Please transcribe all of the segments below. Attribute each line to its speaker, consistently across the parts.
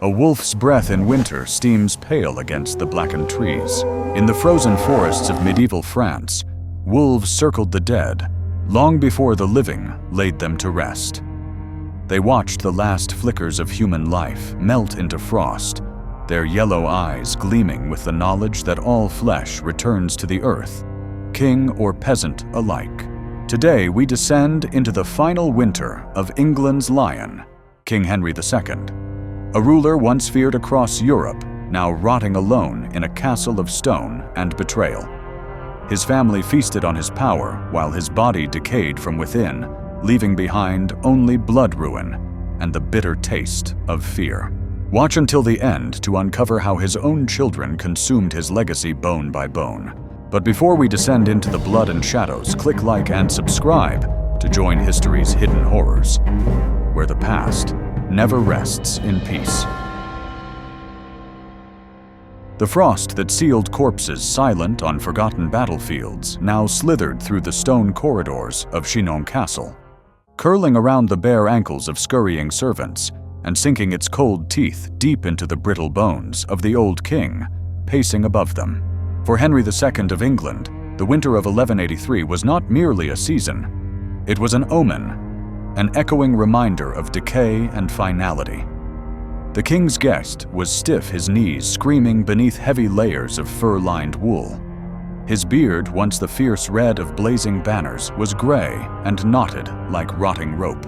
Speaker 1: A wolf's breath in winter steams pale against the blackened trees. In the frozen forests of medieval France, wolves circled the dead long before the living laid them to rest. They watched the last flickers of human life melt into frost, their yellow eyes gleaming with the knowledge that all flesh returns to the earth, king or peasant alike. Today we descend into the final winter of England's lion, King Henry II. A ruler once feared across Europe, now rotting alone in a castle of stone and betrayal. His family feasted on his power while his body decayed from within, leaving behind only blood ruin and the bitter taste of fear. Watch until the end to uncover how his own children consumed his legacy bone by bone. But before we descend into the blood and shadows, click like and subscribe to join history's hidden horrors, where the past never rests in peace. The frost that sealed corpses silent on forgotten battlefields now slithered through the stone corridors of Chinon Castle, curling around the bare ankles of scurrying servants and sinking its cold teeth deep into the brittle bones of the old king, pacing above them. For Henry II of England, the winter of 1183 was not merely a season. It was an omen, an echoing reminder of decay and finality. The king's guest was stiff, his knees screaming beneath heavy layers of fur-lined wool. His beard, once the fierce red of blazing banners, was gray and knotted like rotting rope.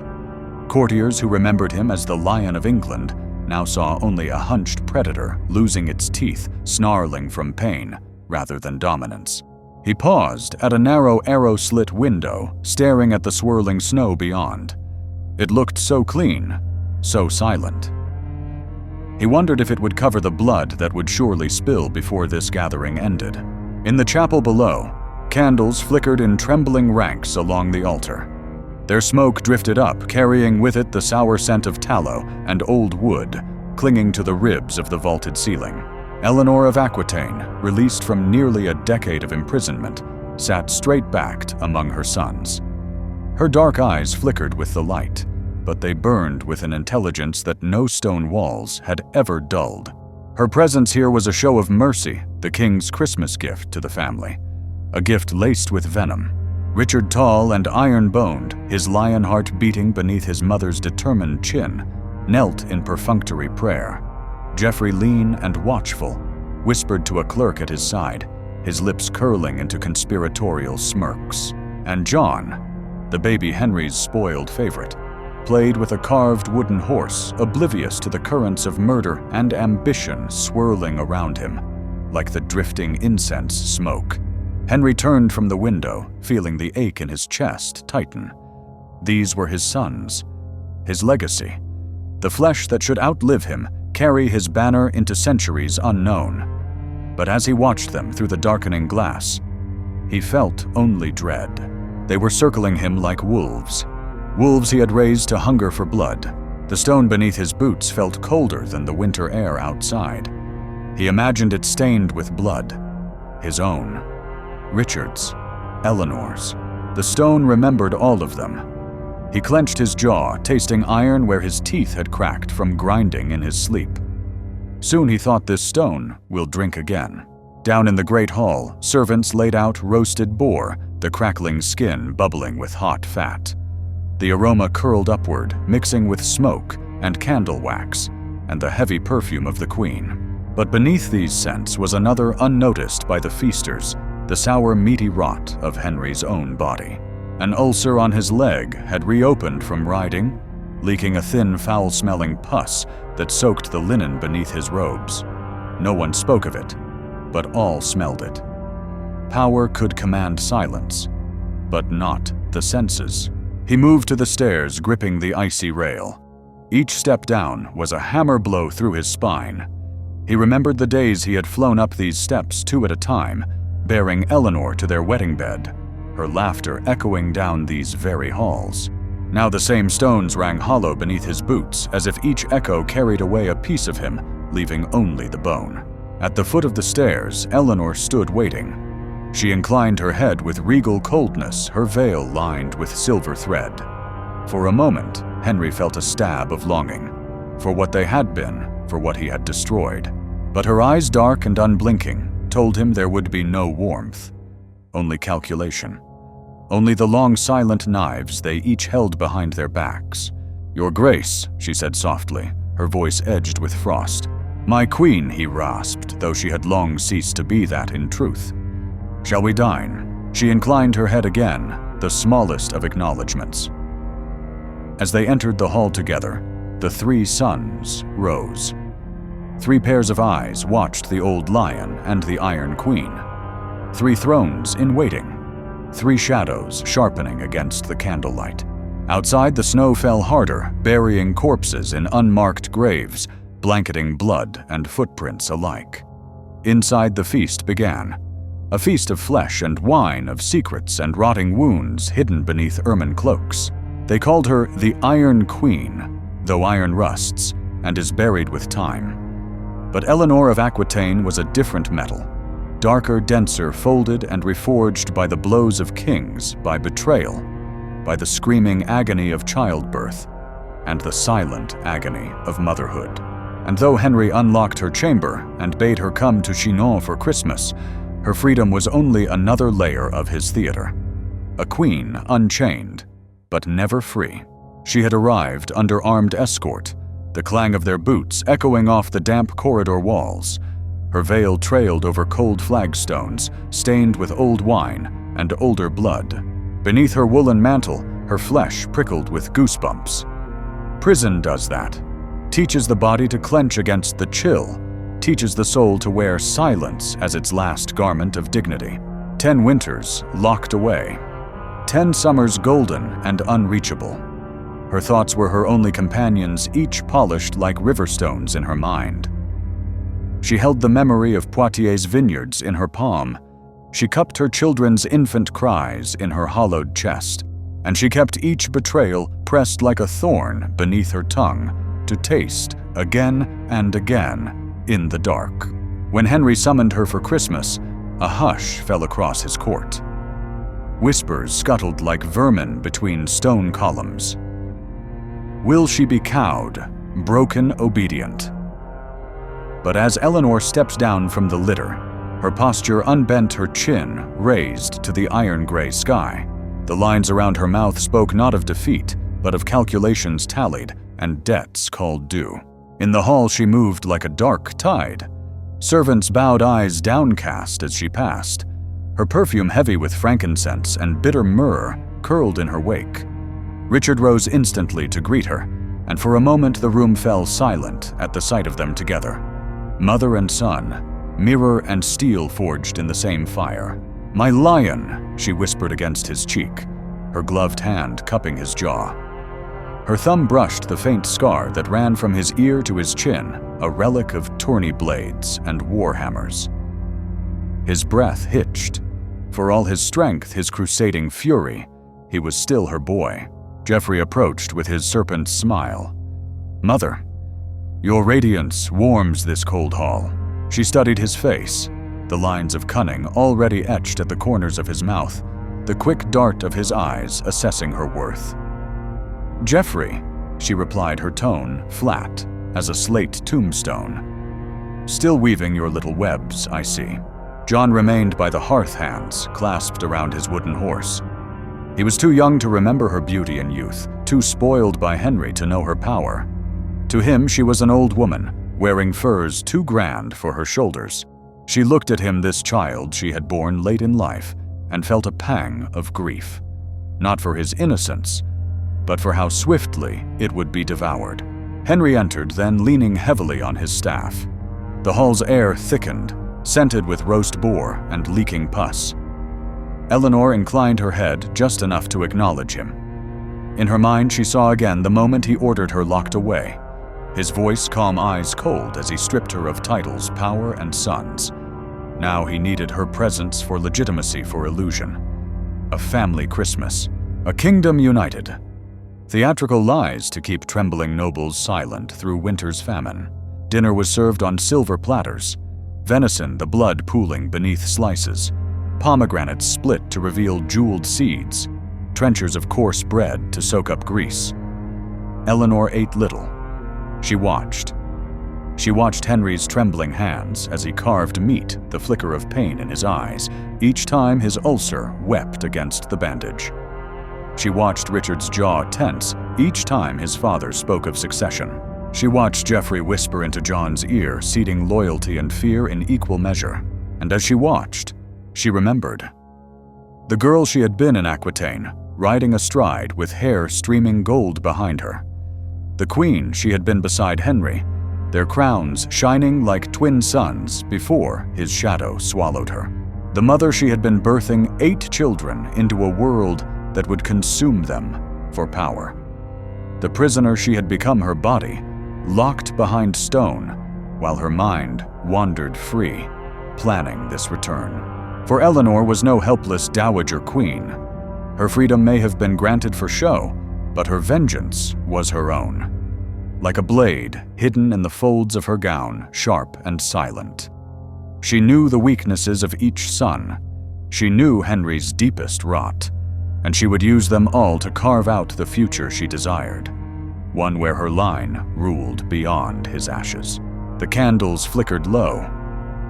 Speaker 1: Courtiers who remembered him as the Lion of England now saw only a hunched predator losing its teeth, snarling from pain rather than dominance. He paused at a narrow arrow-slit window, staring at the swirling snow beyond. It looked so clean, so silent. He wondered if it would cover the blood that would surely spill before this gathering ended. In the chapel below, candles flickered in trembling ranks along the altar. Their smoke drifted up, carrying with it the sour scent of tallow and old wood, clinging to the ribs of the vaulted ceiling. Eleanor of Aquitaine, released from nearly a decade of imprisonment, sat straight-backed among her sons. Her dark eyes flickered with the light, but they burned with an intelligence that no stone walls had ever dulled. Her presence here was a show of mercy, the king's Christmas gift to the family, a gift laced with venom. Richard, tall and iron-boned, his lion heart beating beneath his mother's determined chin, knelt in perfunctory prayer. Geoffrey, lean and watchful, whispered to a clerk at his side, his lips curling into conspiratorial smirks. And John, the baby Henry's spoiled favorite, played with a carved wooden horse, oblivious to the currents of murder and ambition swirling around him, like the drifting incense smoke. Henry turned from the window, feeling the ache in his chest tighten. These were his sons, his legacy, the flesh that should outlive him, carry his banner into centuries unknown. But as he watched them through the darkening glass, he felt only dread. They were circling him like wolves. Wolves he had raised to hunger for blood. The stone beneath his boots felt colder than the winter air outside. He imagined it stained with blood. His own, Richard's, Eleanor's. The stone remembered all of them. He clenched his jaw, tasting iron where his teeth had cracked from grinding in his sleep. Soon he thought, this stone will drink again. Down in the great hall, servants laid out roasted boar, the crackling skin bubbling with hot fat. The aroma curled upward, mixing with smoke and candle wax and the heavy perfume of the queen. But beneath these scents was another unnoticed by the feasters, the sour meaty rot of Henry's own body. An ulcer on his leg had reopened from riding, leaking a thin, foul-smelling pus that soaked the linen beneath his robes. No one spoke of it, but all smelled it. Power could command silence, but not the senses. He moved to the stairs, gripping the icy rail. Each step down was a hammer blow through his spine. He remembered the days he had flown up these steps 2 at a time, bearing Eleanor to their wedding bed, her laughter echoing down these very halls. Now the same stones rang hollow beneath his boots, as if each echo carried away a piece of him, leaving only the bone. At the foot of the stairs, Eleanor stood waiting. She inclined her head with regal coldness, her veil lined with silver thread. For a moment, Henry felt a stab of longing. For what they had been, for what he had destroyed. But her eyes, dark and unblinking, told him there would be no warmth, only calculation. Only the long silent knives they each held behind their backs. "Your Grace," she said softly, her voice edged with frost. "My queen," he rasped, though she had long ceased to be that in truth. "Shall we dine?" She inclined her head again, the smallest of acknowledgments. As they entered the hall together, the three suns rose. Three pairs of eyes watched the old lion and the Iron Queen. Three thrones in waiting. Three shadows sharpening against the candlelight. Outside, the snow fell harder, burying corpses in unmarked graves, blanketing blood and footprints alike. Inside, the feast began. A feast of flesh and wine, of secrets and rotting wounds hidden beneath ermine cloaks. They called her the Iron Queen, though iron rusts and is buried with time. But Eleanor of Aquitaine was a different metal. Darker, denser, folded and reforged by the blows of kings, by betrayal, by the screaming agony of childbirth, and the silent agony of motherhood. And though Henry unlocked her chamber and bade her come to Chinon for Christmas, her freedom was only another layer of his theater. A queen unchained, but never free. She had arrived under armed escort, the clang of their boots echoing off the damp corridor walls. Her veil trailed over cold flagstones, stained with old wine and older blood. Beneath her woolen mantle, her flesh prickled with goosebumps. Prison does that. Teaches the body to clench against the chill. Teaches the soul to wear silence as its last garment of dignity. 10 winters locked away. 10 summers golden and unreachable. Her thoughts were her only companions, each polished like riverstones in her mind. She held the memory of Poitiers' vineyards in her palm. She cupped her children's infant cries in her hollowed chest, and she kept each betrayal pressed like a thorn beneath her tongue to taste again and again in the dark. When Henry summoned her for Christmas, a hush fell across his court. Whispers scuttled like vermin between stone columns. Will she be cowed, broken obedient? But as Eleanor stepped down from the litter, her posture unbent, her chin raised to the iron-gray sky. The lines around her mouth spoke not of defeat, but of calculations tallied and debts called due. In the hall she moved like a dark tide. Servants bowed, eyes downcast as she passed. Her perfume, heavy with frankincense and bitter myrrh, curled in her wake. Richard rose instantly to greet her, and for a moment the room fell silent at the sight of them together. Mother and son, mirror and steel forged in the same fire. "My lion," she whispered against his cheek, her gloved hand cupping his jaw. Her thumb brushed the faint scar that ran from his ear to his chin, a relic of tourney blades and war hammers. His breath hitched. For all his strength, his crusading fury, he was still her boy. Geoffrey approached with his serpent's smile. "Mother, your radiance warms this cold hall." She studied his face, the lines of cunning already etched at the corners of his mouth, the quick dart of his eyes assessing her worth. "Geoffrey," she replied, her tone flat as a slate tombstone. "Still weaving your little webs, I see." John remained by the hearth, hands clasped around his wooden horse. He was too young to remember her beauty and youth, too spoiled by Henry to know her power. To him she was an old woman, wearing furs too grand for her shoulders. She looked at him, this child she had born late in life, and felt a pang of grief. Not for his innocence, but for how swiftly it would be devoured. Henry entered, then leaning heavily on his staff. The hall's air thickened, scented with roast boar and leaking pus. Eleanor inclined her head just enough to acknowledge him. In her mind she saw again the moment he ordered her locked away. His voice, calm, eyes cold as he stripped her of titles, power, and sons. Now he needed her presence for legitimacy, for illusion. A family Christmas, a kingdom united. Theatrical lies to keep trembling nobles silent through winter's famine. Dinner was served on silver platters. Venison, the blood pooling beneath slices. Pomegranates split to reveal jeweled seeds. Trenchers of coarse bread to soak up grease. Eleanor ate little. She watched. She watched Henry's trembling hands as he carved meat, the flicker of pain in his eyes, each time his ulcer wept against the bandage. She watched Richard's jaw tense each time his father spoke of succession. She watched Geoffrey whisper into John's ear, ceding loyalty and fear in equal measure. And as she watched, she remembered. The girl she had been in Aquitaine, riding astride with hair streaming gold behind her. The queen she had been beside Henry, their crowns shining like twin suns before his shadow swallowed her. The mother she had been birthing 8 children into a world that would consume them for power. The prisoner she had become her body, locked behind stone, while her mind wandered free, planning this return. For Eleanor was no helpless dowager queen. Her freedom may have been granted for show, but her vengeance was her own. Like a blade hidden in the folds of her gown, sharp and silent. She knew the weaknesses of each son. She knew Henry's deepest rot, and she would use them all to carve out the future she desired, one where her line ruled beyond his ashes. The candles flickered low.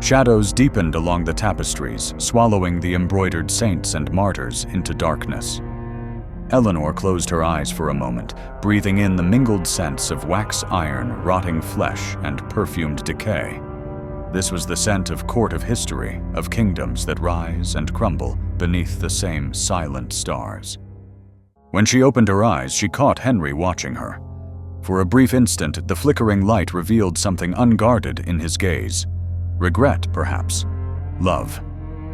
Speaker 1: Shadows deepened along the tapestries, swallowing the embroidered saints and martyrs into darkness. Eleanor closed her eyes for a moment, breathing in the mingled scents of wax iron, rotting flesh, and perfumed decay. This was the scent of court of history, of kingdoms that rise and crumble beneath the same silent stars. When she opened her eyes, she caught Henry watching her. For a brief instant, the flickering light revealed something unguarded in his gaze. Regret, perhaps. Love.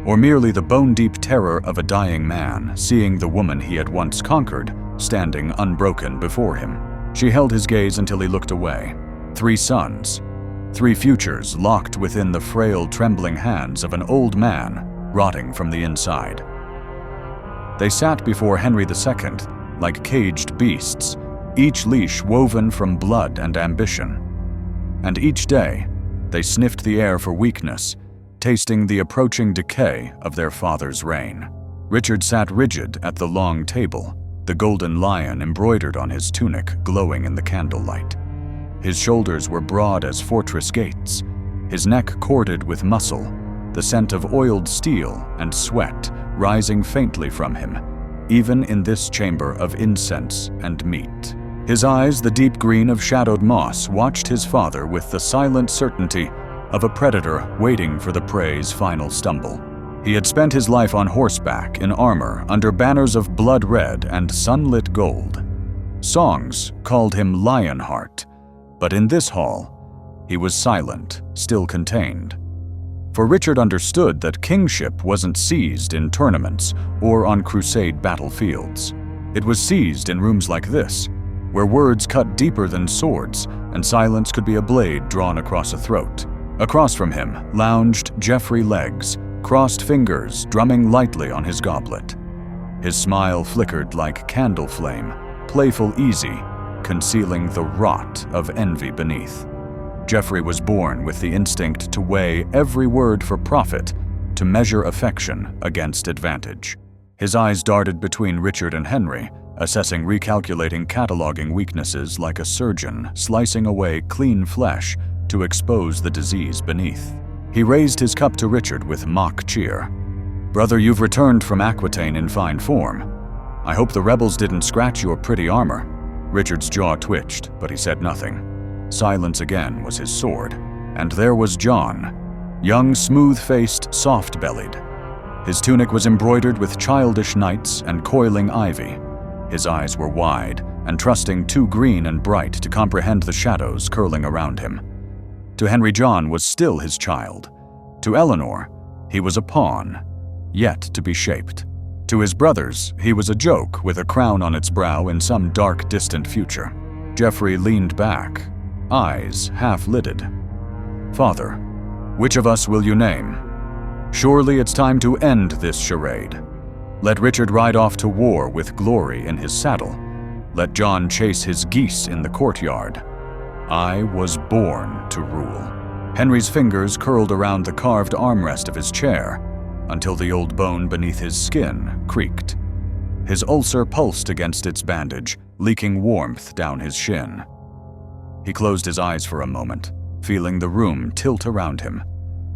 Speaker 1: Or merely the bone-deep terror of a dying man, seeing the woman he had once conquered, standing unbroken before him. She held his gaze until he looked away. 3 sons. 3 futures locked within the frail, trembling hands of an old man, rotting from the inside. They sat before Henry II, like caged beasts, each leash woven from blood and ambition. And each day, they sniffed the air for weakness, tasting the approaching decay of their father's reign. Richard sat rigid at the long table, the golden lion embroidered on his tunic glowing in the candlelight. His shoulders were broad as fortress gates, his neck corded with muscle, the scent of oiled steel and sweat rising faintly from him, even in this chamber of incense and meat. His eyes, the deep green of shadowed moss, watched his father with the silent certainty of a predator waiting for the prey's final stumble. He had spent his life on horseback, in armor, under banners of blood red and sunlit gold. Songs called him Lionheart, but in this hall, he was silent, still contained. For Richard understood that kingship wasn't seized in tournaments or on crusade battlefields. It was seized in rooms like this, where words cut deeper than swords and silence could be a blade drawn across a throat. Across from him lounged Geoffrey Legs, crossed fingers drumming lightly on his goblet. His smile flickered like candle flame, playful easy, concealing the rot of envy beneath. Geoffrey was born with the instinct to weigh every word for profit, to measure affection against advantage. His eyes darted between Richard and Henry, assessing, recalculating, cataloging weaknesses like a surgeon slicing away clean flesh to expose the disease beneath. He raised his cup to Richard with mock cheer. "Brother, you've returned from Aquitaine in fine form. I hope the rebels didn't scratch your pretty armor." Richard's jaw twitched, but he said nothing. Silence again was his sword. And there was John, young, smooth-faced, soft-bellied. His tunic was embroidered with childish knights and coiling ivy. His eyes were wide and trusting, too green and bright to comprehend the shadows curling around him. To Henry, John was still his child. To Eleanor, he was a pawn, yet to be shaped. To his brothers, he was a joke with a crown on its brow in some dark, distant future. Geoffrey leaned back, eyes half-lidded. "Father, which of us will you name? Surely it's time to end this charade. Let Richard ride off to war with glory in his saddle. Let John chase his geese in the courtyard. I was born to rule." Henry's fingers curled around the carved armrest of his chair until the old bone beneath his skin creaked. His ulcer pulsed against its bandage, leaking warmth down his shin. He closed his eyes for a moment, feeling the room tilt around him.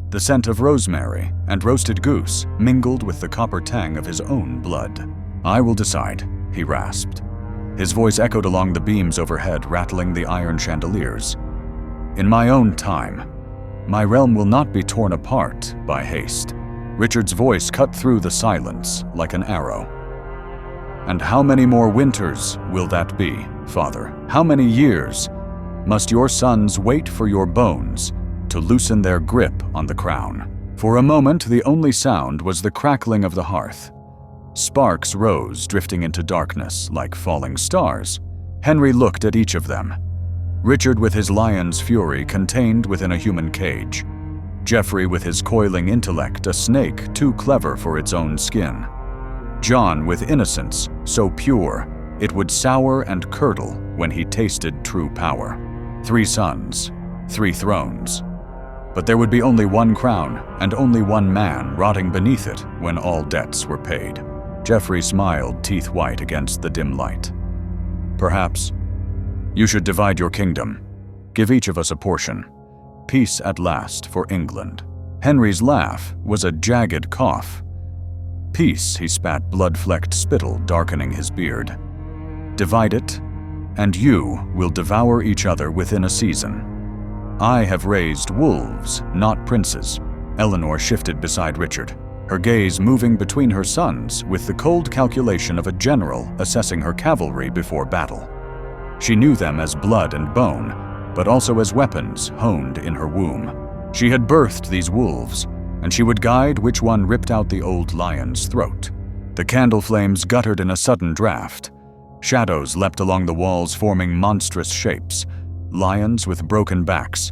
Speaker 1: The scent of rosemary and roasted goose mingled with the copper tang of his own blood. "I will decide," he rasped. His voice echoed along the beams overhead, rattling the iron chandeliers. "In my own time. My realm will not be torn apart by haste." Richard's voice cut through the silence like an arrow. "And how many more winters will that be, Father? How many years must your sons wait for your bones to loosen their grip on the crown?" For a moment, the only sound was the crackling of the hearth. Sparks rose, drifting into darkness like falling stars. Henry looked at each of them. Richard with his lion's fury contained within a human cage. Geoffrey with his coiling intellect, a snake too clever for its own skin. John with innocence so pure it would sour and curdle when he tasted true power. 3 sons, 3 thrones. But there would be only one crown and only one man rotting beneath it when all debts were paid. Geoffrey smiled, teeth white against the dim light. "Perhaps you should divide your kingdom. Give each of us a portion. Peace at last for England." Henry's laugh was a jagged cough. "Peace," he spat blood-flecked spittle darkening his beard. "Divide it, and you will devour each other within a season. I have raised wolves, not princes." Eleanor shifted beside Richard, her gaze moving between her sons with the cold calculation of a general assessing her cavalry before battle. She knew them as blood and bone, but also as weapons honed in her womb. She had birthed these wolves, and she would guide which one ripped out the old lion's throat. The candle flames guttered in a sudden draft. Shadows leapt along the walls, forming monstrous shapes. Lions with broken backs,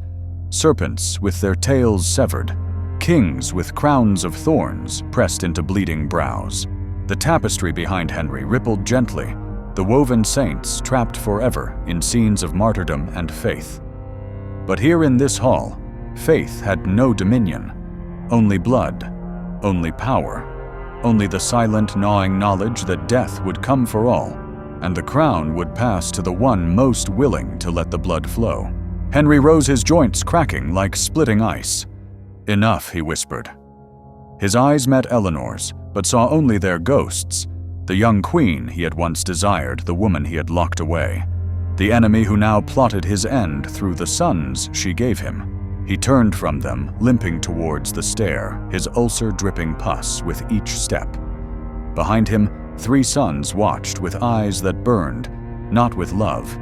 Speaker 1: serpents with their tails severed, kings with crowns of thorns pressed into bleeding brows. The tapestry behind Henry rippled gently, the woven saints trapped forever in scenes of martyrdom and faith. But here in this hall, faith had no dominion. Only blood, only power, only the silent gnawing knowledge that death would come for all, and the crown would pass to the one most willing to let the blood flow. Henry rose, his joints cracking like splitting ice. "Enough," he whispered. His eyes met Eleanor's, but saw only their ghosts. The young queen he had once desired, the woman he had locked away. The enemy who now plotted his end through the sons she gave him. He turned from them, limping towards the stair, his ulcer dripping pus with each step. Behind him, 3 sons watched with eyes that burned, not with love,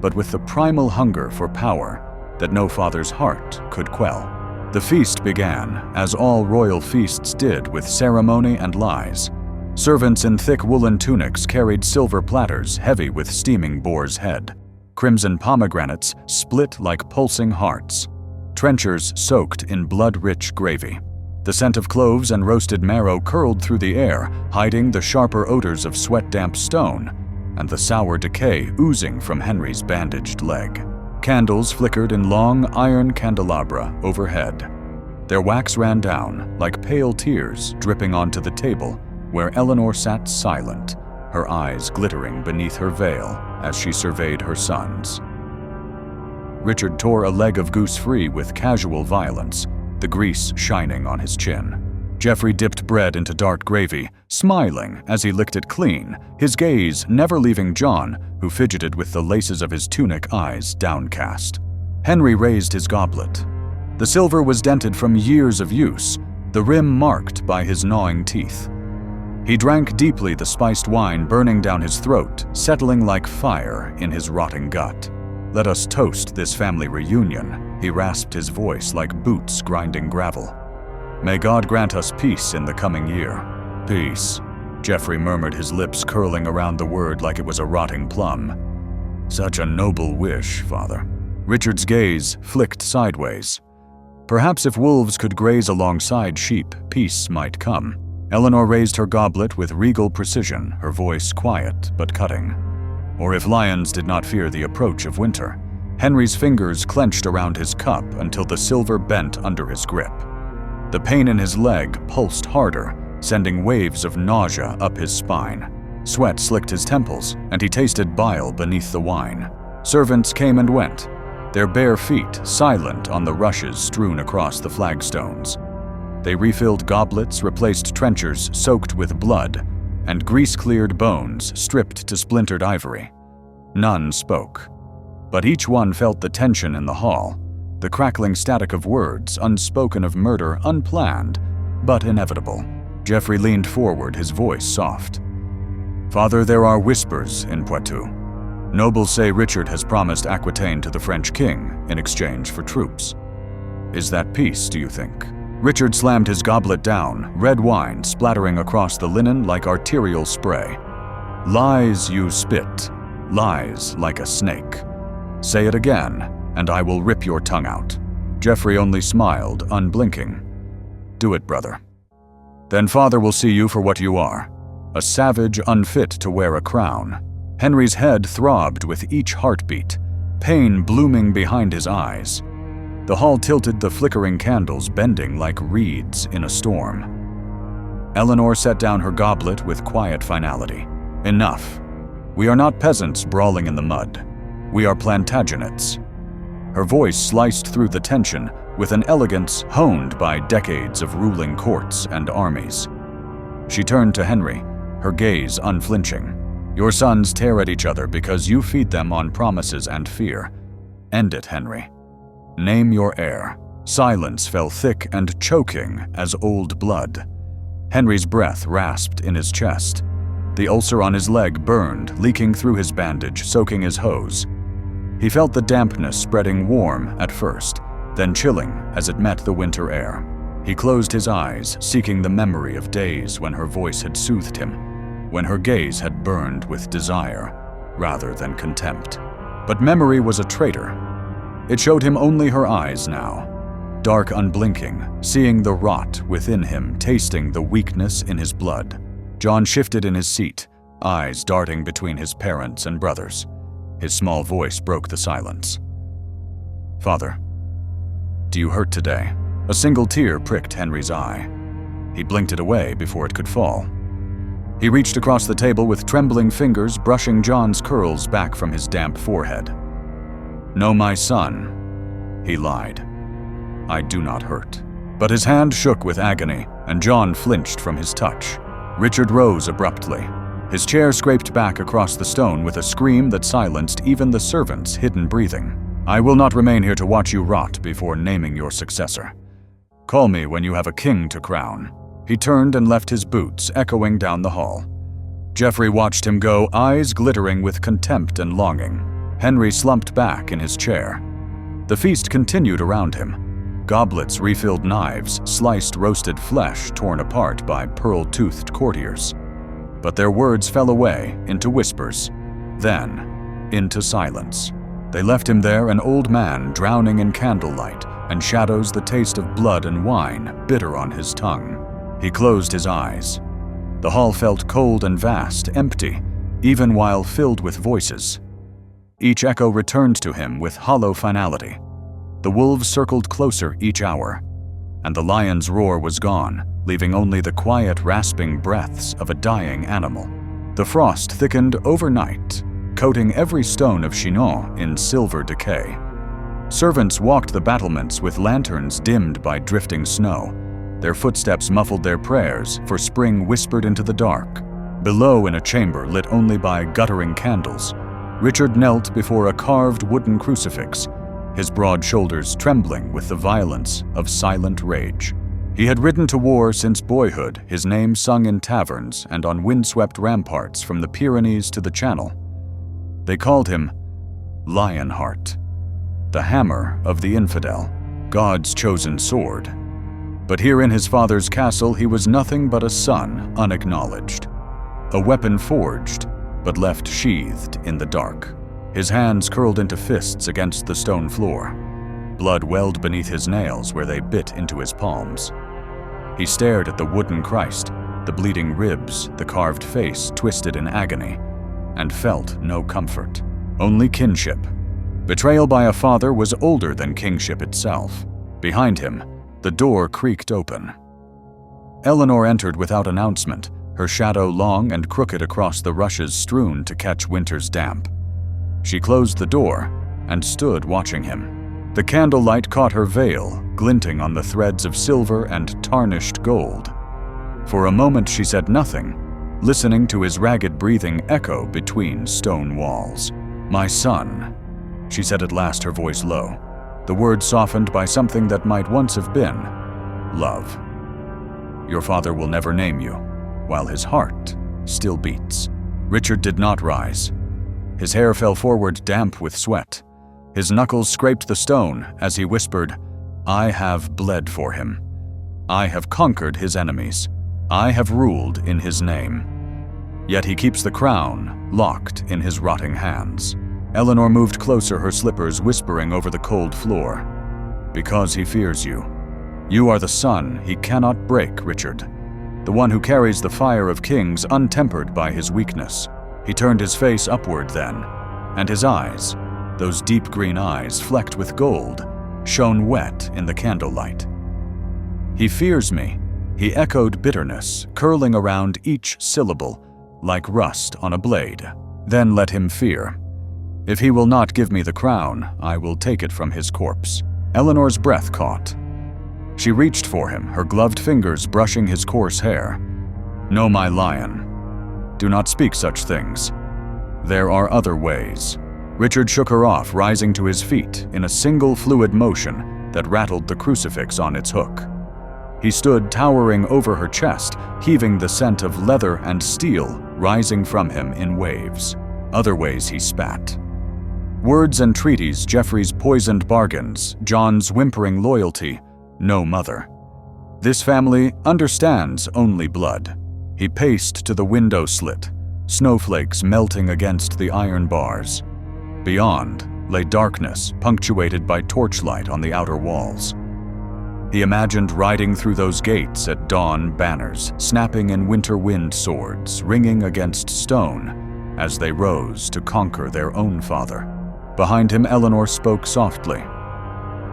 Speaker 1: but with the primal hunger for power that no father's heart could quell. The feast began, as all royal feasts did, with ceremony and lies. Servants in thick woolen tunics carried silver platters heavy with steaming boar's head. Crimson pomegranates split like pulsing hearts. Trenchers soaked in blood-rich gravy. The scent of cloves and roasted marrow curled through the air, hiding the sharper odors of sweat-damp stone and the sour decay oozing from Henry's bandaged leg. Candles flickered in long iron candelabra overhead. Their wax ran down like pale tears dripping onto the table where Eleanor sat silent, her eyes glittering beneath her veil as she surveyed her sons. Richard tore a leg of goose free with casual violence, the grease shining on his chin. Geoffrey dipped bread into dark gravy, smiling as he licked it clean, his gaze never leaving John, who fidgeted with the laces of his tunic eyes downcast. Henry raised his goblet. The silver was dented from years of use, the rim marked by his gnawing teeth. He drank deeply, the spiced wine burning down his throat, settling like fire in his rotting gut. "Let us toast this family reunion," he rasped, his voice like boots grinding gravel. "May God grant us peace in the coming year." "Peace," Geoffrey murmured, his lips curling around the word like it was a rotting plum. "Such a noble wish, Father." Richard's gaze flicked sideways. Perhaps if wolves could graze alongside sheep, peace might come. Eleanor raised her goblet with regal precision, her voice quiet but cutting. Or if lions did not fear the approach of winter. Henry's fingers clenched around his cup until the silver bent under his grip. The pain in his leg pulsed harder, sending waves of nausea up his spine. Sweat slicked his temples, and he tasted bile beneath the wine. Servants came and went. their bare feet silent on the rushes strewn across the flagstones. They refilled goblets, replaced trenchers soaked with blood, and grease-cleared bones stripped to splintered ivory. None spoke, but each one felt the tension in the hall, the crackling static of words, unspoken of murder, unplanned, but inevitable. Geoffrey leaned forward, his voice soft. "Father, there are whispers in Poitou. Nobles say Richard has promised Aquitaine to the French king in exchange for troops. Is that peace, do you think?" Richard slammed his goblet down, red wine splattering across the linen like arterial spray. "Lies you spit, lies like a snake. Say it again, and I will rip your tongue out." Geoffrey only smiled, unblinking. "Do it, brother. Then father will see you for what you are, a savage unfit to wear a crown." Henry's head throbbed with each heartbeat, pain blooming behind his eyes. The hall tilted, the flickering candles bending like reeds in a storm. Eleanor set down her goblet with quiet finality. "Enough. We are not peasants brawling in the mud. We are Plantagenets." Her voice sliced through the tension with an elegance honed by decades of ruling courts and armies. She turned to Henry, her gaze unflinching. "Your sons tear at each other because you feed them on promises and fear. End it, Henry. Name your heir." Silence fell thick and choking as old blood. Henry's breath rasped in his chest. The ulcer on his leg burned, leaking through his bandage, soaking his hose. He felt the dampness spreading warm at first, then chilling as it met the winter air. He closed his eyes, seeking the memory of days when her voice had soothed him, when her gaze had burned with desire rather than contempt. But memory was a traitor. It showed him only her eyes now, dark, unblinking, seeing the rot within him, tasting the weakness in his blood. John shifted in his seat, eyes darting between his parents and brothers. His small voice broke the silence. "Father, do you hurt today?" A single tear pricked Henry's eye. He blinked it away before it could fall. He reached across the table with trembling fingers, brushing John's curls back from his damp forehead. "No, my son," he lied. "I do not hurt." But his hand shook with agony, and John flinched from his touch. Richard rose abruptly. His chair scraped back across the stone with a scream that silenced even the servants' hidden breathing. "I will not remain here to watch you rot before naming your successor. Call me when you have a king to crown." He turned and left his boots echoing down the hall. Geoffrey watched him go, eyes glittering with contempt and longing. Henry slumped back in his chair. The feast continued around him. Goblets refilled knives, sliced roasted flesh torn apart by pearl-toothed courtiers. But their words fell away into whispers, then into silence. They left him there, an old man drowning in candlelight and shadows, the taste of blood and wine bitter on his tongue. He closed his eyes. The hall felt cold and vast, empty, even while filled with voices. Each echo returned to him with hollow finality. The wolves circled closer each hour, and the lion's roar was gone, leaving only the quiet, rasping breaths of a dying animal. The frost thickened overnight, coating every stone of Chinon in silver decay. Servants walked the battlements with lanterns dimmed by drifting snow. Their footsteps muffled their prayers, for spring whispered into the dark. Below, in a chamber lit only by guttering candles, Richard knelt before a carved wooden crucifix, his broad shoulders trembling with the violence of silent rage. He had ridden to war since boyhood, his name sung in taverns and on windswept ramparts from the Pyrenees to the Channel. They called him Lionheart, the hammer of the infidel, God's chosen sword. But here in his father's castle he was nothing but a son unacknowledged, a weapon forged but left sheathed in the dark. His hands curled into fists against the stone floor. Blood welled beneath his nails where they bit into his palms. He stared at the wooden Christ, the bleeding ribs, the carved face twisted in agony, and felt no comfort, only kinship. Betrayal by a father was older than kingship itself. Behind him, the door creaked open. Eleanor entered without announcement, her shadow long and crooked across the rushes strewn to catch winter's damp. She closed the door and stood watching him. The candlelight caught her veil, glinting on the threads of silver and tarnished gold. For a moment she said nothing, listening to his ragged breathing echo between stone walls. "My son," she said at last, her voice low, the words softened by something that might once have been love. "Your father will never name you, while his heart still beats." Richard did not rise. His hair fell forward damp with sweat. His knuckles scraped the stone as he whispered, "I have bled for him. I have conquered his enemies. I have ruled in his name. Yet he keeps the crown locked in his rotting hands." Eleanor moved closer, her slippers whispering over the cold floor. "Because he fears you. You are the son he cannot break, Richard. The one who carries the fire of kings untempered by his weakness." He turned his face upward then, and his eyes, those deep green eyes flecked with gold, shone wet in the candlelight. "He fears me," he echoed, bitterness curling around each syllable like rust on a blade. "Then let him fear. If he will not give me the crown, I will take it from his corpse." Eleanor's breath caught. She reached for him, her gloved fingers brushing his coarse hair. "No, my lion. Do not speak such things. There are other ways." Richard shook her off, rising to his feet in a single fluid motion that rattled the crucifix on its hook. He stood towering over her chest, heaving the scent of leather and steel rising from him in waves. Other ways, he spat. Words and treaties, Geoffrey's poisoned bargains, John's whimpering loyalty, no mother. This family understands only blood. He paced to the window slit, snowflakes melting against the iron bars. Beyond lay darkness, punctuated by torchlight on the outer walls. He imagined riding through those gates at dawn, banners snapping in winter wind, swords ringing against stone as they rose to conquer their own father. Behind him, Eleanor spoke softly.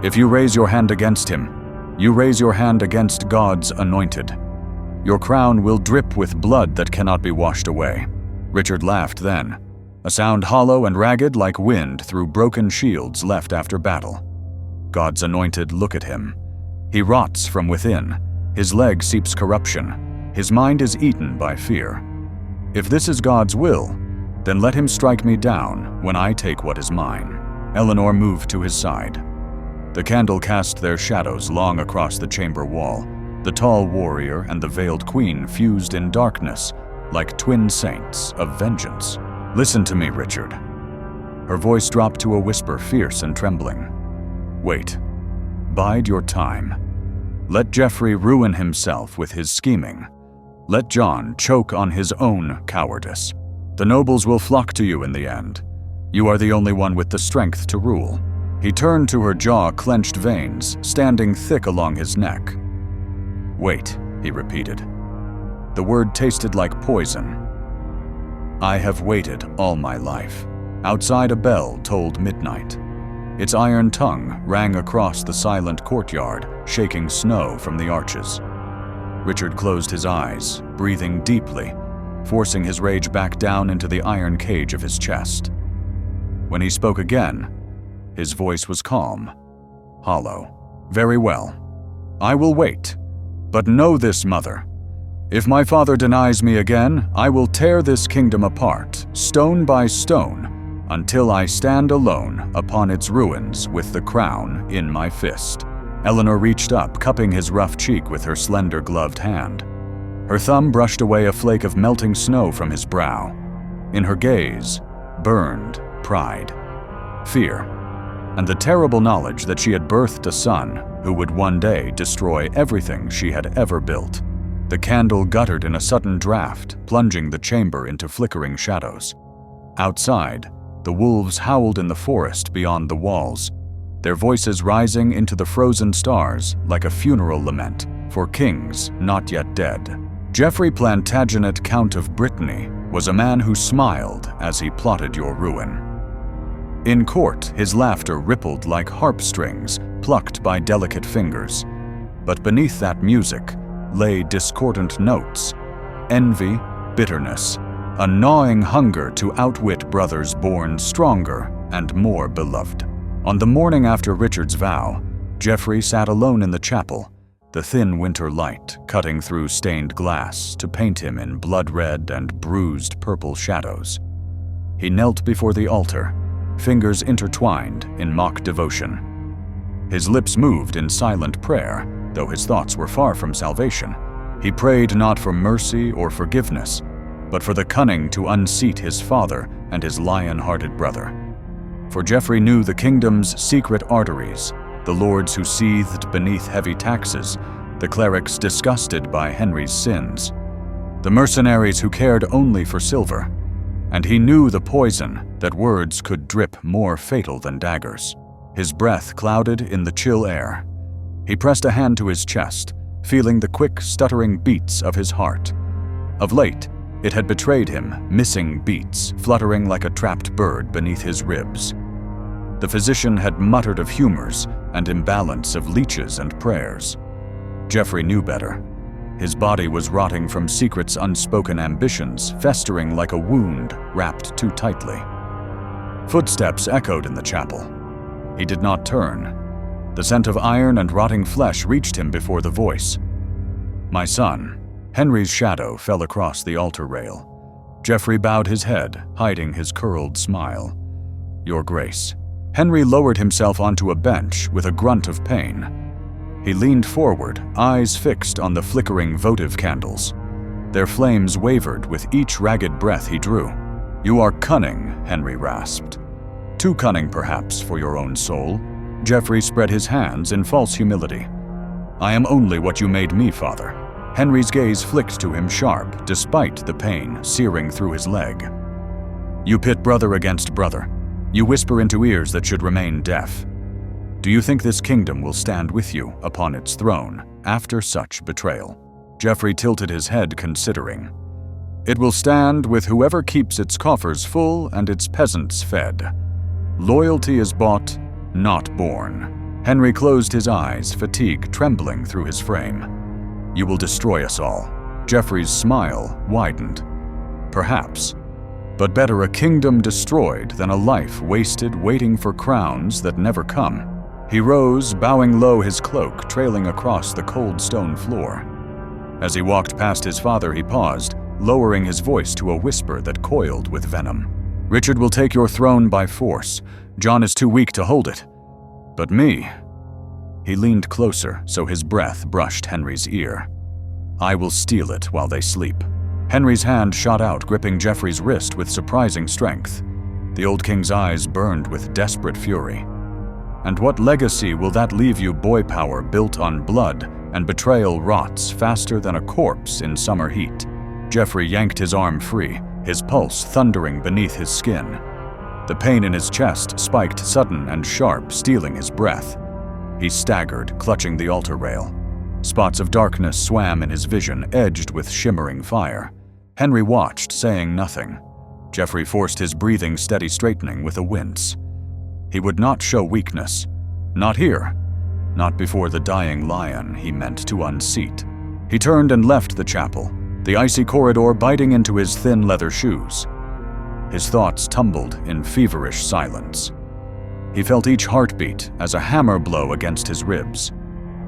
Speaker 1: "If you raise your hand against him, you raise your hand against God's anointed. Your crown will drip with blood that cannot be washed away." Richard laughed then, a sound hollow and ragged like wind through broken shields left after battle. "God's anointed, look at him. He rots from within. His leg seeps corruption. His mind is eaten by fear. If this is God's will, then let him strike me down when I take what is mine." Eleanor moved to his side. The candle cast their shadows long across the chamber wall. The tall warrior and the veiled queen fused in darkness like twin saints of vengeance. "Listen to me, Richard." Her voice dropped to a whisper, fierce and trembling. "Wait. Bide your time. Let Geoffrey ruin himself with his scheming. Let John choke on his own cowardice. The nobles will flock to you in the end. You are the only one with the strength to rule." He turned to her, jaw-clenched veins standing thick along his neck. "Wait," he repeated. The word tasted like poison. "I have waited all my life." Outside, a bell tolled midnight. Its iron tongue rang across the silent courtyard, shaking snow from the arches. Richard closed his eyes, breathing deeply, forcing his rage back down into the iron cage of his chest. When he spoke again, his voice was calm, hollow. "Very well. I will wait. But know this, mother. If my father denies me again, I will tear this kingdom apart, stone by stone, until I stand alone upon its ruins with the crown in my fist." Eleanor reached up, cupping his rough cheek with her slender gloved hand. Her thumb brushed away a flake of melting snow from his brow. In her gaze burned pride, fear, and the terrible knowledge that she had birthed a son who would one day destroy everything she had ever built. The candle guttered in a sudden draft, plunging the chamber into flickering shadows. Outside, the wolves howled in the forest beyond the walls, their voices rising into the frozen stars like a funeral lament for kings not yet dead. Geoffrey Plantagenet, Count of Brittany, was a man who smiled as he plotted your ruin. In court, his laughter rippled like harp strings plucked by delicate fingers. But beneath that music lay discordant notes, envy, bitterness, a gnawing hunger to outwit brothers born stronger and more beloved. On the morning after Richard's vow, Geoffrey sat alone in the chapel, the thin winter light cutting through stained glass to paint him in blood-red and bruised purple shadows. He knelt before the altar, fingers intertwined in mock devotion. His lips moved in silent prayer, though his thoughts were far from salvation. He prayed not for mercy or forgiveness, but for the cunning to unseat his father and his lion-hearted brother. For Geoffrey knew the kingdom's secret arteries, the lords who seethed beneath heavy taxes, the clerics disgusted by Henry's sins, the mercenaries who cared only for silver, and he knew the poison that words could drip more fatal than daggers. His breath clouded in the chill air. He pressed a hand to his chest, feeling the quick, stuttering beats of his heart. Of late, it had betrayed him, missing beats, fluttering like a trapped bird beneath his ribs. The physician had muttered of humors and imbalance of leeches and prayers. Geoffrey knew better. His body was rotting from secret's unspoken ambitions, festering like a wound wrapped too tightly. Footsteps echoed in the chapel. He did not turn. The scent of iron and rotting flesh reached him before the voice. "My son." Henry's shadow fell across the altar rail. Geoffrey bowed his head, hiding his curled smile. "Your Grace." Henry lowered himself onto a bench with a grunt of pain. He leaned forward, eyes fixed on the flickering votive candles. Their flames wavered with each ragged breath he drew. "You are cunning," Henry rasped. "Too cunning, perhaps, for your own soul." Geoffrey spread his hands in false humility. "I am only what you made me, Father." Henry's gaze flicked to him sharp, despite the pain searing through his leg. "You pit brother against brother. You whisper into ears that should remain deaf. Do you think this kingdom will stand with you upon its throne after such betrayal?" Geoffrey tilted his head, considering. "It will stand with whoever keeps its coffers full and its peasants fed. Loyalty is bought, not born." Henry closed his eyes, fatigue trembling through his frame. "You will destroy us all." Geoffrey's smile widened. "Perhaps. But better a kingdom destroyed than a life wasted waiting for crowns that never come." He rose, bowing low, his cloak trailing across the cold stone floor. As he walked past his father, he paused, lowering his voice to a whisper that coiled with venom. "Richard will take your throne by force. John is too weak to hold it. But me..." He leaned closer so his breath brushed Henry's ear. "I will steal it while they sleep." Henry's hand shot out, gripping Geoffrey's wrist with surprising strength. The old king's eyes burned with desperate fury. "And what legacy will that leave you, boy power built on blood and betrayal rots faster than a corpse in summer heat?" Geoffrey yanked his arm free, his pulse thundering beneath his skin. The pain in his chest spiked sudden and sharp, stealing his breath. He staggered, clutching the altar rail. Spots of darkness swam in his vision, edged with shimmering fire. Henry watched, saying nothing. Geoffrey forced his breathing steady straightening with a wince. He would not show weakness. Not here. Not before the dying lion he meant to unseat. He turned and left the chapel, the icy corridor biting into his thin leather shoes. His thoughts tumbled in feverish silence. He felt each heartbeat as a hammer blow against his ribs.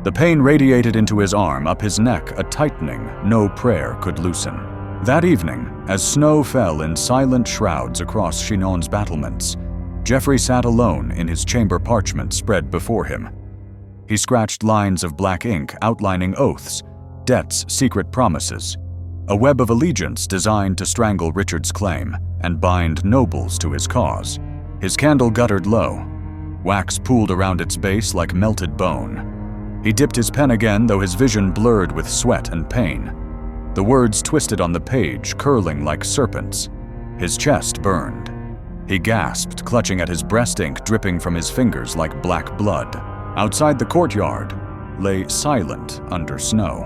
Speaker 1: The pain radiated into his arm, up his neck, a tightening no prayer could loosen. That evening, as snow fell in silent shrouds across Chinon's battlements, Geoffrey sat alone in his chamber parchment spread before him. He scratched lines of black ink outlining oaths, debts, secret promises, a web of allegiance designed to strangle Richard's claim and bind nobles to his cause. His candle guttered low. Wax pooled around its base like melted bone. He dipped his pen again, though his vision blurred with sweat and pain. The words twisted on the page, curling like serpents. His chest burned. He gasped, clutching at his breast ink dripping from his fingers like black blood. Outside the courtyard lay silent under snow.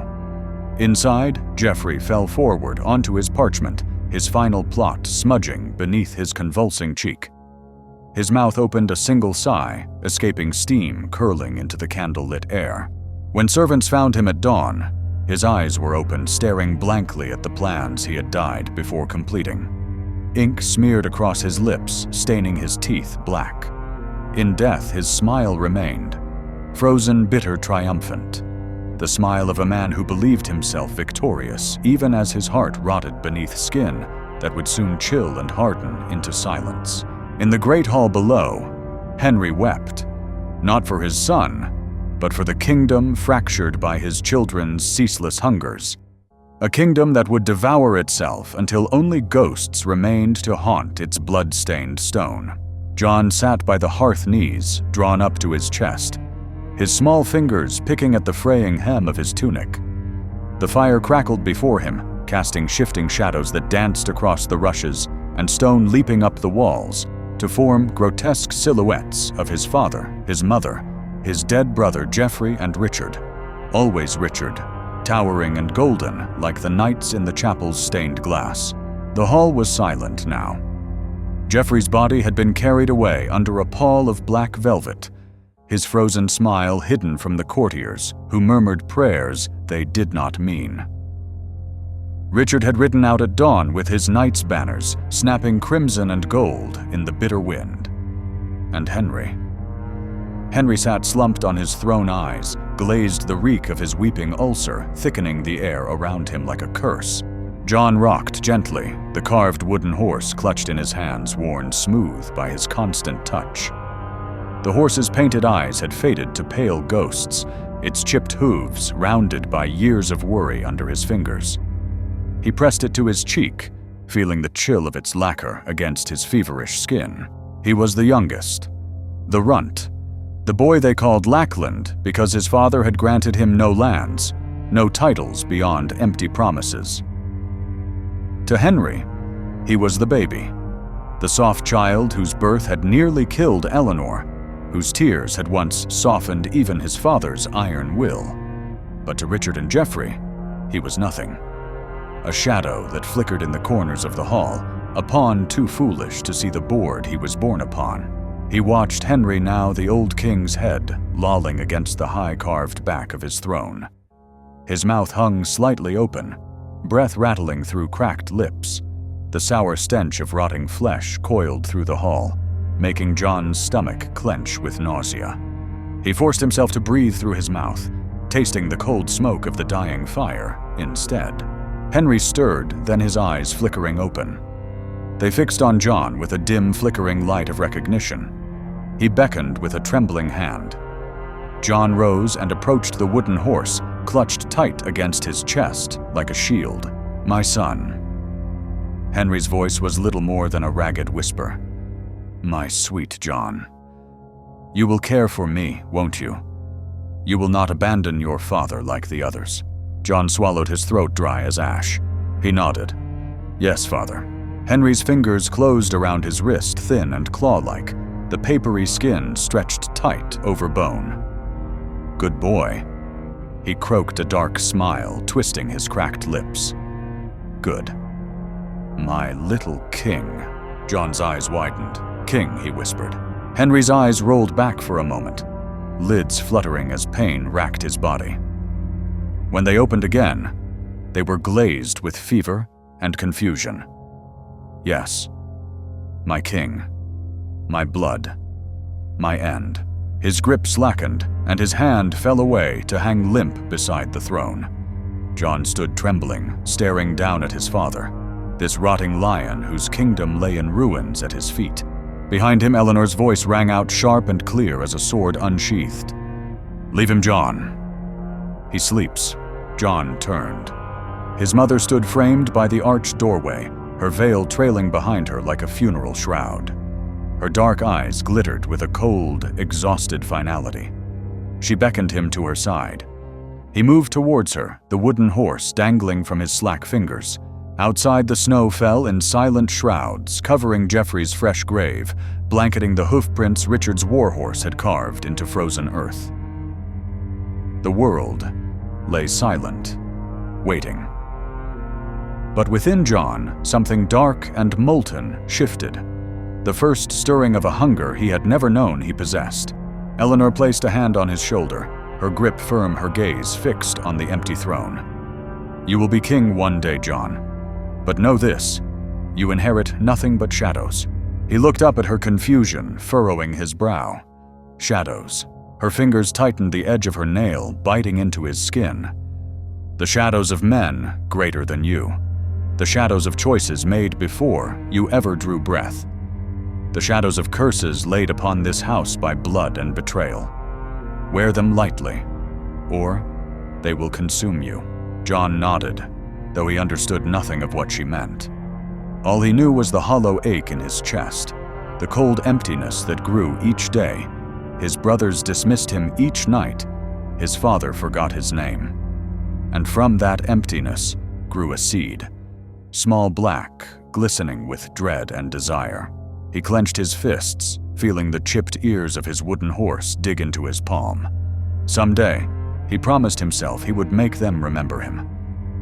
Speaker 1: Inside, Geoffrey fell forward onto his parchment, his final plot smudging beneath his convulsing cheek. His mouth opened a single sigh, escaping steam curling into the candlelit air. When servants found him at dawn, his eyes were open, staring blankly at the plans he had died before completing. Ink smeared across his lips, staining his teeth black. In death, his smile remained, frozen, bitter, triumphant. The smile of a man who believed himself victorious, even as his heart rotted beneath skin that would soon chill and harden into silence. In the great hall below, Henry wept, not for his son, but for the kingdom fractured by his children's ceaseless hungers. A kingdom that would devour itself until only ghosts remained to haunt its blood-stained stone. John sat by the hearth knees, drawn up to his chest, his small fingers picking at the fraying hem of his tunic. The fire crackled before him, casting shifting shadows that danced across the rushes and stone leaping up the walls to form grotesque silhouettes of his father, his mother, his dead brother Geoffrey and Richard, always Richard, towering and golden like the knights in the chapel's stained glass. The hall was silent now. Geoffrey's body had been carried away under a pall of black velvet, his frozen smile hidden from the courtiers who murmured prayers they did not mean. Richard had ridden out at dawn with his knight's banners snapping crimson and gold in the bitter wind. And Henry sat slumped on his thrown eyes, glazed the reek of his weeping ulcer thickening the air around him like a curse. John rocked gently, the carved wooden horse clutched in his hands worn smooth by his constant touch. The horse's painted eyes had faded to pale ghosts, its chipped hooves rounded by years of worry under his fingers. He pressed it to his cheek, feeling the chill of its lacquer against his feverish skin. He was the youngest, the runt, the boy they called Lackland because his father had granted him no lands, no titles beyond empty promises. To Henry, he was the baby, the soft child whose birth had nearly killed Eleanor, whose tears had once softened even his father's iron will. But to Richard and Geoffrey, he was nothing. A shadow that flickered in the corners of the hall, a pawn too foolish to see the board he was born upon. He watched Henry, now the old king's head, lolling against the high-carved back of his throne. His mouth hung slightly open, breath rattling through cracked lips. The sour stench of rotting flesh coiled through the hall, making John's stomach clench with nausea. He forced himself to breathe through his mouth, tasting the cold smoke of the dying fire instead. Henry stirred, then his eyes flickering open. They fixed on John with a dim flickering light of recognition. He beckoned with a trembling hand. John rose and approached the wooden horse, clutched tight against his chest like a shield. "My son." Henry's voice was little more than a ragged whisper. "My sweet John. You will care for me, won't you? You will not abandon your father like the others." John swallowed, his throat dry as ash. He nodded. "Yes, father." Henry's fingers closed around his wrist, thin and claw-like, the papery skin stretched tight over bone. "Good boy." He croaked, a dark smile twisting his cracked lips. "Good. My little king." John's eyes widened. "King," he whispered. Henry's eyes rolled back for a moment, lids fluttering as pain racked his body. When they opened again, they were glazed with fever and confusion. "Yes, my king, my blood, my end." His grip slackened, and his hand fell away to hang limp beside the throne. John stood trembling, staring down at his father, this rotting lion whose kingdom lay in ruins at his feet. Behind him, Eleanor's voice rang out sharp and clear as a sword unsheathed. "Leave him, John. He sleeps." John turned. His mother stood framed by the arched doorway, her veil trailing behind her like a funeral shroud. Her dark eyes glittered with a cold, exhausted finality. She beckoned him to her side. He moved towards her, the wooden horse dangling from his slack fingers. Outside, the snow fell in silent shrouds, covering Geoffrey's fresh grave, blanketing the hoofprints Richard's warhorse had carved into frozen earth. The world lay silent, waiting. But within John, something dark and molten shifted. The first stirring of a hunger he had never known he possessed. Eleanor placed a hand on his shoulder, her grip firm, her gaze fixed on the empty throne. "You will be king one day, John. But know this, you inherit nothing but shadows. He looked up at her confusion, furrowing his brow. Shadows. Her fingers tightened the edge of her nail, biting into his skin. The shadows of men greater than you. The shadows of choices made before you ever drew breath. The shadows of curses laid upon this house by blood and betrayal. Wear them lightly, or they will consume you. John nodded, though he understood nothing of what she meant. All he knew was the hollow ache in his chest, the cold emptiness that grew each day. His brothers dismissed him each night. His father forgot his name. And from that emptiness grew a seed, small black, glistening with dread and desire. He clenched his fists, feeling the chipped ears of his wooden horse dig into his palm. Someday, he promised himself he would make them remember him.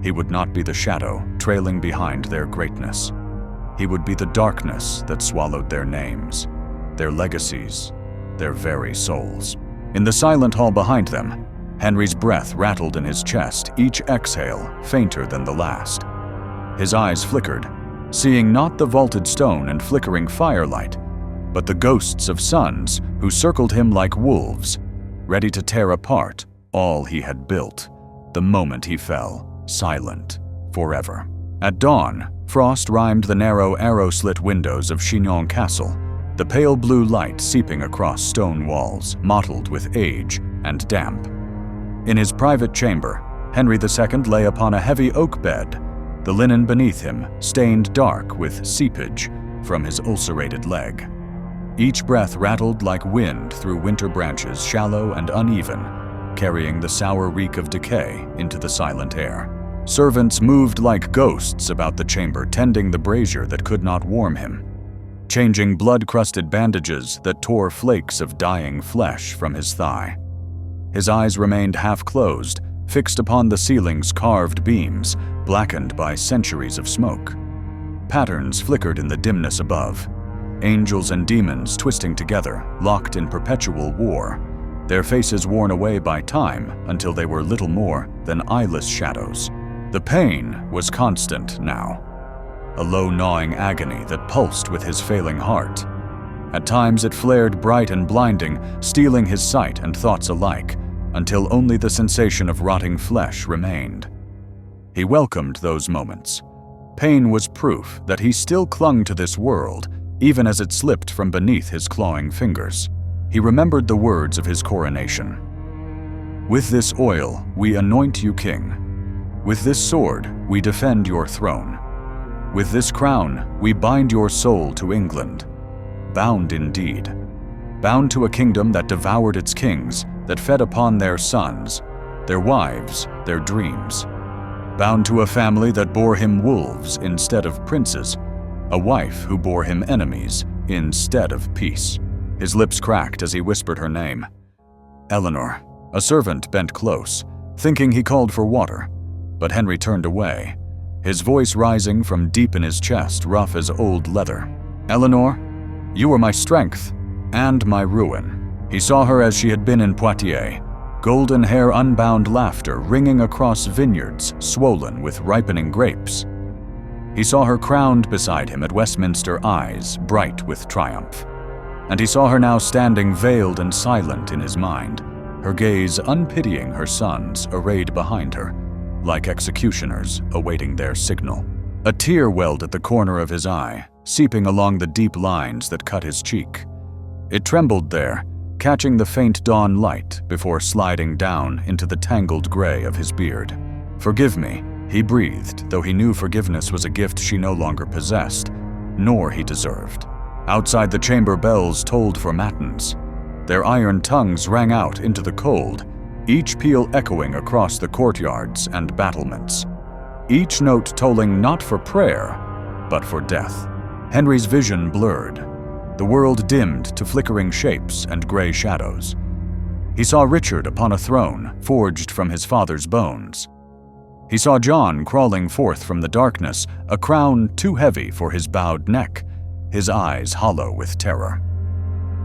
Speaker 1: He would not be the shadow trailing behind their greatness. He would be the darkness that swallowed their names, their legacies, their very souls. In the silent hall behind them, Henry's breath rattled in his chest, each exhale fainter than the last. His eyes flickered, seeing not the vaulted stone and flickering firelight, but the ghosts of sons who circled him like wolves, ready to tear apart all he had built the moment he fell, silent, forever. At dawn, frost rimed the narrow arrow-slit windows of Chinon Castle, the pale blue light seeping across stone walls, mottled with age and damp. In his private chamber, Henry II lay upon a heavy oak bed, the linen beneath him stained dark with seepage from his ulcerated leg. Each breath rattled like wind through winter branches, shallow and uneven, carrying the sour reek of decay into the silent air. Servants moved like ghosts about the chamber, tending the brazier that could not warm him, changing blood-crusted bandages that tore flakes of dying flesh from his thigh. His eyes remained half-closed, fixed upon the ceiling's carved beams, blackened by centuries of smoke. Patterns flickered in the dimness above, angels and demons twisting together, locked in perpetual war, their faces worn away by time until they were little more than eyeless shadows. The pain was constant now, a low gnawing agony that pulsed with his failing heart. At times it flared bright and blinding, stealing his sight and thoughts alike, until only the sensation of rotting flesh remained. He welcomed those moments. Pain was proof that he still clung to this world, even as it slipped from beneath his clawing fingers. He remembered the words of his coronation. "With this oil we anoint you king. With this sword we defend your throne. With this crown we bind your soul to England. Bound indeed. Bound to a kingdom that devoured its kings, that fed upon their sons, their wives, their dreams. Bound to a family that bore him wolves instead of princes, a wife who bore him enemies instead of peace." His lips cracked as he whispered her name. "Eleanor." A servant bent close, thinking he called for water, but Henry turned away, his voice rising from deep in his chest, rough as old leather. "Eleanor, you were my strength and my ruin." He saw her as she had been in Poitiers, golden hair, unbound laughter ringing across vineyards swollen with ripening grapes. He saw her crowned beside him at Westminster, eyes bright with triumph. And he saw her now standing veiled and silent in his mind, her gaze unpitying her sons arrayed behind her, like executioners awaiting their signal. A tear welled at the corner of his eye, seeping along the deep lines that cut his cheek. It trembled there, catching the faint dawn light before sliding down into the tangled gray of his beard. "Forgive me," he breathed, though he knew forgiveness was a gift she no longer possessed, nor he deserved. Outside the chamber, bells tolled for matins. Their iron tongues rang out into the cold, each peal echoing across the courtyards and battlements, each note tolling not for prayer, but for death. Henry's vision blurred. The world dimmed to flickering shapes and gray shadows. He saw Richard upon a throne, forged from his father's bones. He saw John crawling forth from the darkness, a crown too heavy for his bowed neck, his eyes hollow with terror.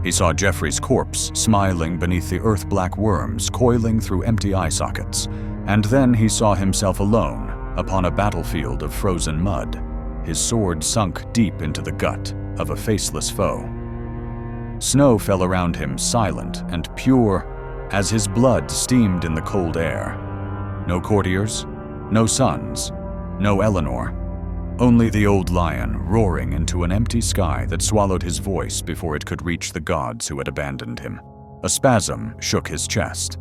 Speaker 1: He saw Geoffrey's corpse smiling beneath the earth-black worms coiling through empty eye sockets, and then he saw himself alone upon a battlefield of frozen mud, his sword sunk deep into the gut of a faceless foe. Snow fell around him, silent and pure, as his blood steamed in the cold air. No courtiers, no sons, no Eleanor. Only the old lion roaring into an empty sky that swallowed his voice before it could reach the gods who had abandoned him. A spasm shook his chest.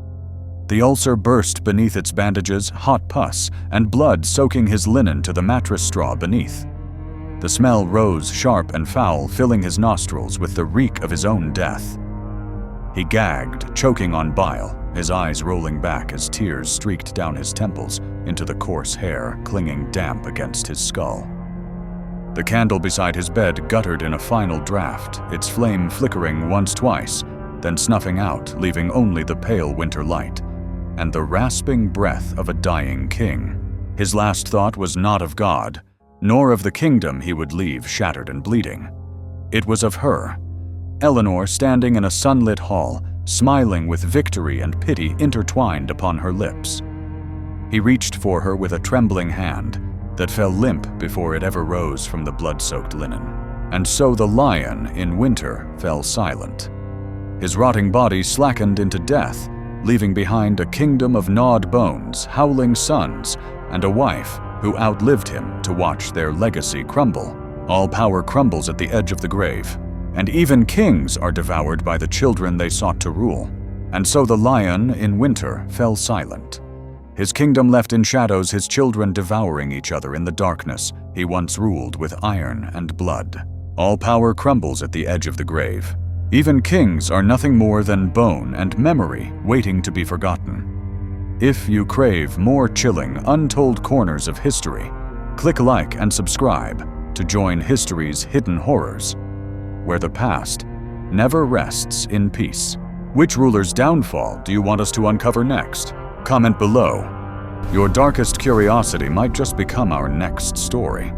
Speaker 1: The ulcer burst beneath its bandages, hot pus and blood soaking his linen to the mattress straw beneath. The smell rose sharp and foul, filling his nostrils with the reek of his own death. He gagged, choking on bile, his eyes rolling back as tears streaked down his temples into the coarse hair clinging damp against his skull. The candle beside his bed guttered in a final draft, its flame flickering once-twice, then snuffing out, leaving only the pale winter light and the rasping breath of a dying king. His last thought was not of God, nor of the kingdom he would leave shattered and bleeding. It was of her, Eleanor, standing in a sunlit hall, smiling with victory and pity intertwined upon her lips. He reached for her with a trembling hand that fell limp before it ever rose from the blood-soaked linen. And so the lion in winter fell silent. His rotting body slackened into death, leaving behind a kingdom of gnawed bones, howling sons, and a wife who outlived him to watch their legacy crumble. All power crumbles at the edge of the grave, and even kings are devoured by the children they sought to rule. And so the lion in winter fell silent. His kingdom left in shadows, his children devouring each other in the darkness he once ruled with iron and blood. All power crumbles at the edge of the grave. Even kings are nothing more than bone and memory waiting to be forgotten. If you crave more chilling, untold corners of history, click like and subscribe to join history's hidden horrors, where the past never rests in peace. Which ruler's downfall do you want us to uncover next? Comment below. Your darkest curiosity might just become our next story.